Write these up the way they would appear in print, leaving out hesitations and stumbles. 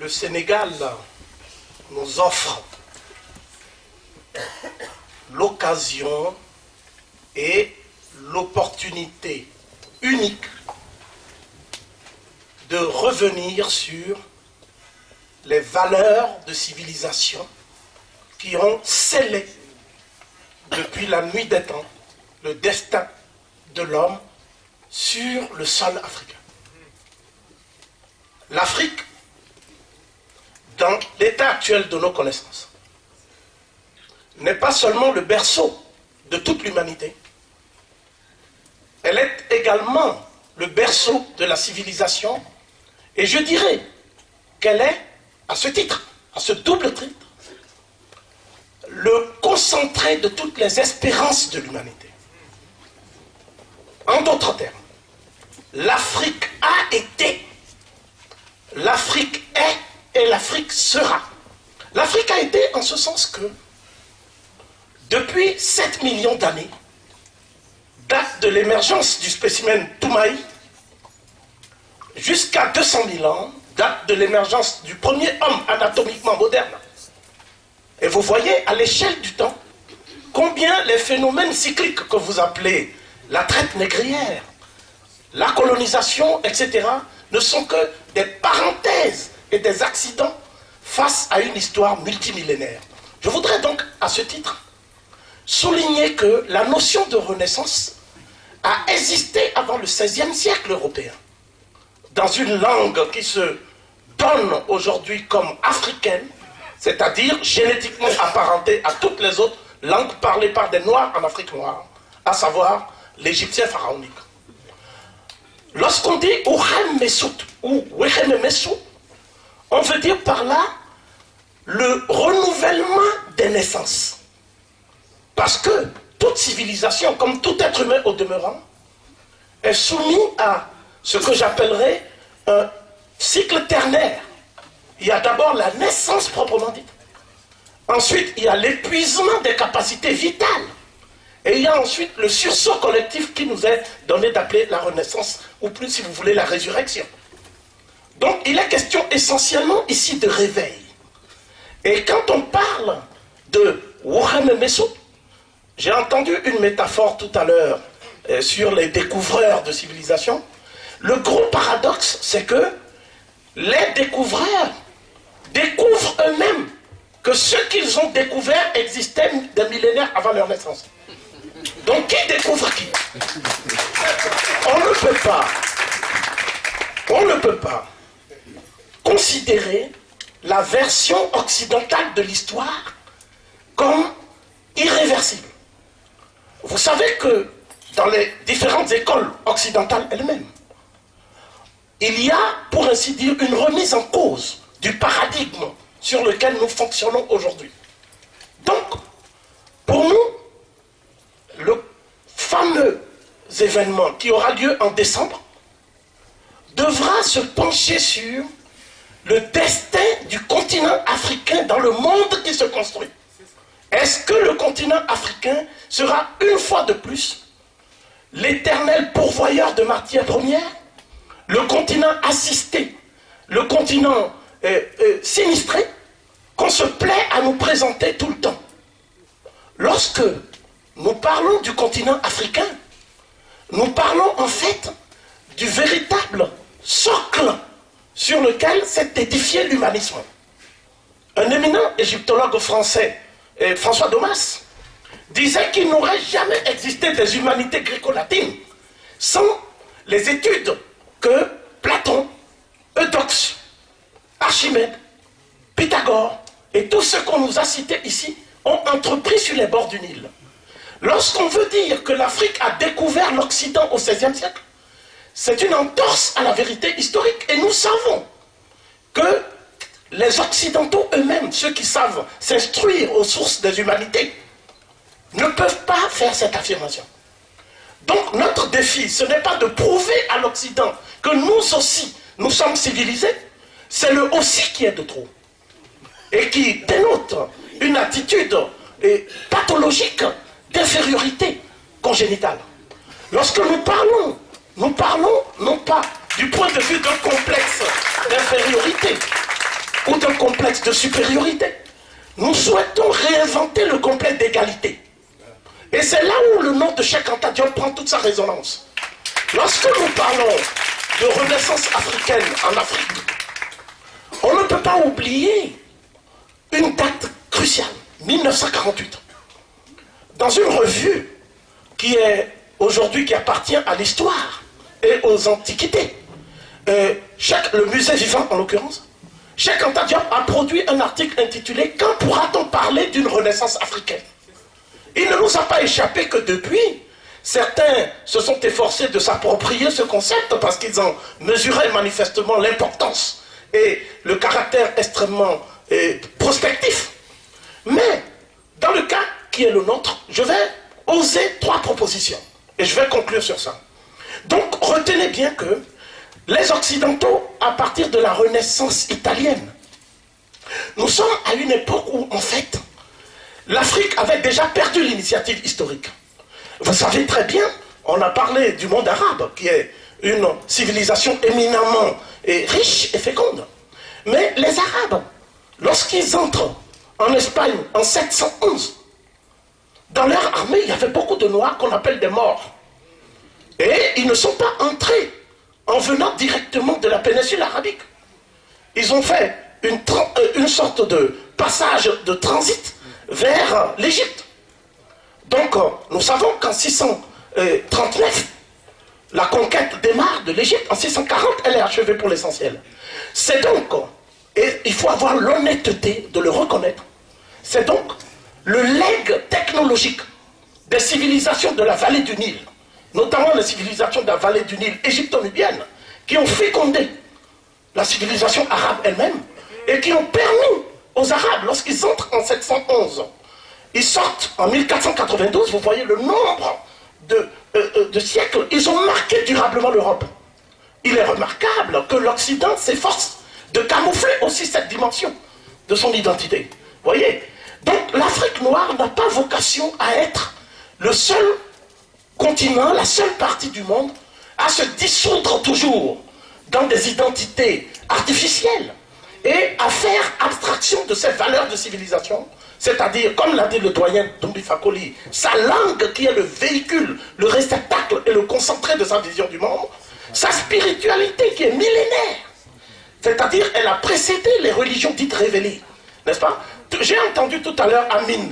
le Sénégal nous offre l'occasion et l'opportunité unique de revenir sur les valeurs de civilisation qui ont scellé depuis la nuit des temps le destin de l'homme sur le sol africain. L'Afrique, dans l'état actuel de nos connaissances, n'est pas seulement le berceau de toute l'humanité, elle est également le berceau de la civilisation, et je dirais qu'elle est, à ce titre, à ce double titre, le concentré de toutes les espérances de l'humanité. En d'autres termes, l'Afrique a été, l'Afrique est et l'Afrique sera. L'Afrique a été en ce sens que, depuis 7 millions d'années, date de l'émergence du spécimen Toumaï, jusqu'à 200 000 ans, date de l'émergence du premier homme anatomiquement moderne. Et vous voyez à l'échelle du temps combien les phénomènes cycliques que vous appelez la traite négrière, la colonisation, etc., ne sont que des parenthèses et des accidents face à une histoire multimillénaire. Je voudrais donc, à ce titre, souligner que la notion de renaissance a existé avant le XVIe siècle européen, dans une langue qui se donne aujourd'hui comme africaine, c'est-à-dire génétiquement apparentée à toutes les autres langues parlées par des Noirs en Afrique noire, à savoir l'égyptien pharaonique. Lorsqu'on dit Ouhem Messout ou Wehem Messou, on veut dire par là le renouvellement des naissances. Parce que toute civilisation, comme tout être humain au demeurant, est soumis à ce que j'appellerais un cycle ternaire. Il y a d'abord la naissance proprement dite. Ensuite, il y a l'épuisement des capacités vitales. Et il y a ensuite le sursaut collectif qui nous est donné d'appeler la renaissance, ou plus si vous voulez la résurrection. Donc il est question essentiellement ici de réveil. Et quand on parle de Ouhem Messou, j'ai entendu une métaphore tout à l'heure sur les découvreurs de civilisation. Le gros paradoxe, c'est que les découvreurs découvrent eux-mêmes que ce qu'ils ont découvert existait des millénaires avant leur naissance. Donc qui découvre qui? On ne peut pas considérer la version occidentale de l'histoire comme irréversible. Vous savez que dans les différentes écoles occidentales elles-mêmes, il y a, pour ainsi dire, une remise en cause du paradigme sur lequel nous fonctionnons aujourd'hui. Donc, pour nous, le fameux événement qui aura lieu en décembre devra se pencher sur le destin du continent africain dans le monde qui se construit. Est-ce que le continent africain sera une fois de plus l'éternel pourvoyeur de matières premières, le continent assisté, le continent sinistré, qu'on se plaît à nous présenter tout le temps? Lorsque nous parlons du continent africain, nous parlons en fait du véritable socle sur lequel s'est édifié l'humanisme. Un éminent égyptologue français, François Domas, disait qu'il n'aurait jamais existé des humanités gréco-latines sans les études que Platon, Eudoxe, Archimède, Pythagore et tous ceux qu'on nous a cités ici ont entrepris sur les bords du Nil. Lorsqu'on veut dire que l'Afrique a découvert l'Occident au XVIe siècle, c'est une entorse à la vérité historique. Et nous savons que les Occidentaux eux-mêmes, ceux qui savent s'instruire aux sources des humanités, ne peuvent pas faire cette affirmation. Donc notre défi, ce n'est pas de prouver à l'Occident que nous aussi, nous sommes civilisés, c'est le aussi qui est de trop. Et qui dénote une attitude pathologique d'infériorité congénitale. Lorsque nous parlons non pas du point de vue d'un complexe d'infériorité, complexe de supériorité. Nous souhaitons réinventer le complexe d'égalité. Et c'est là où le nom de Cheikh Anta Diop prend toute sa résonance. Lorsque nous parlons de renaissance africaine en Afrique, on ne peut pas oublier une date cruciale, 1948. Dans une revue qui est aujourd'hui qui appartient à l'histoire et aux antiquités, le musée vivant en l'occurrence, Cheikh Anta Diop a produit un article intitulé « Quand pourra-t-on parler d'une renaissance africaine ?» Il ne nous a pas échappé que depuis, certains se sont efforcés de s'approprier ce concept parce qu'ils en mesuraient manifestement l'importance et le caractère extrêmement prospectif. Mais, dans le cas qui est le nôtre, je vais oser 3 propositions. Et je vais conclure sur ça. Donc, retenez bien que les Occidentaux, à partir de la Renaissance italienne, nous sommes à une époque où, en fait, l'Afrique avait déjà perdu l'initiative historique. Vous savez très bien, on a parlé du monde arabe, qui est une civilisation éminemment riche et féconde. Mais les Arabes, lorsqu'ils entrent en Espagne en 711, dans leur armée, il y avait beaucoup de Noirs qu'on appelle des morts. Et ils ne sont pas entrés en venant directement de la péninsule arabique. Ils ont fait une sorte de passage de transit vers l'Égypte. Donc, nous savons qu'en 639, la conquête démarre de l'Égypte. En 640, elle est achevée pour l'essentiel. C'est donc, et il faut avoir l'honnêteté de le reconnaître, c'est donc le legs technologique des civilisations de la vallée du Nil, notamment les civilisations de la vallée du Nil égypto-nubienne, qui ont fécondé la civilisation arabe elle-même et qui ont permis aux Arabes, lorsqu'ils entrent en 711, ils sortent en 1492, vous voyez le nombre de siècles, ils ont marqué durablement l'Europe. Il est remarquable que l'Occident s'efforce de camoufler aussi cette dimension de son identité. Vous voyez? Donc l'Afrique noire n'a pas vocation à être le seul continent, la seule partie du monde à se dissoudre toujours dans des identités artificielles et à faire abstraction de ces valeurs de civilisation, c'est-à-dire, comme l'a dit le doyen Doumbé Fakoli, sa langue qui est le véhicule, le réceptacle et le concentré de sa vision du monde, sa spiritualité qui est millénaire, c'est-à-dire elle a précédé les religions dites révélées, n'est-ce pas? J'ai entendu tout à l'heure Amin.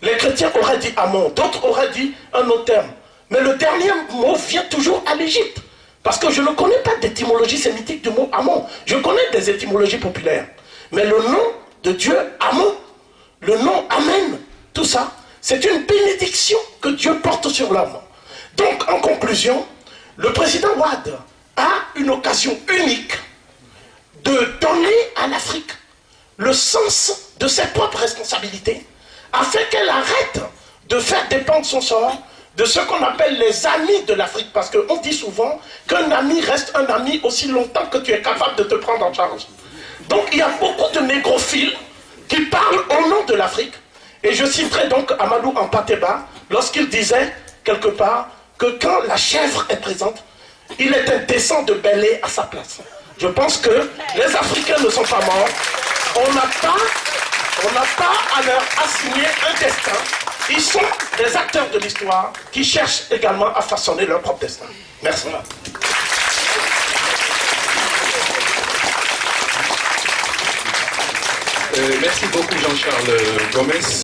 Les chrétiens auraient dit Amon, d'autres auraient dit un autre terme. Mais le dernier mot vient toujours à l'Égypte. Parce que je ne connais pas d'étymologie sémitique du mot Amon. Je connais des étymologies populaires. Mais le nom de Dieu, Amon, le nom Amen, tout ça, c'est une bénédiction que Dieu porte sur l'homme. Donc, en conclusion, le président Wade a une occasion unique de donner à l'Afrique le sens de ses propres responsabilités, afin qu'elle arrête de faire dépendre son sort de ce qu'on appelle les amis de l'Afrique, parce qu'on dit souvent qu'un ami reste un ami aussi longtemps que tu es capable de te prendre en charge. Donc il y a beaucoup de négrophiles qui parlent au nom de l'Afrique, et je citerai donc Amadou Hampâté-Bâ lorsqu'il disait quelque part que quand la chèvre est présente, il est indécent de bêler à sa place. Je pense que les Africains ne sont pas morts, on n'a pas à leur assigner un destin. Ils sont des acteurs de l'histoire qui cherchent également à façonner leur propre destin. Merci. Merci beaucoup Jean-Charles Gomez.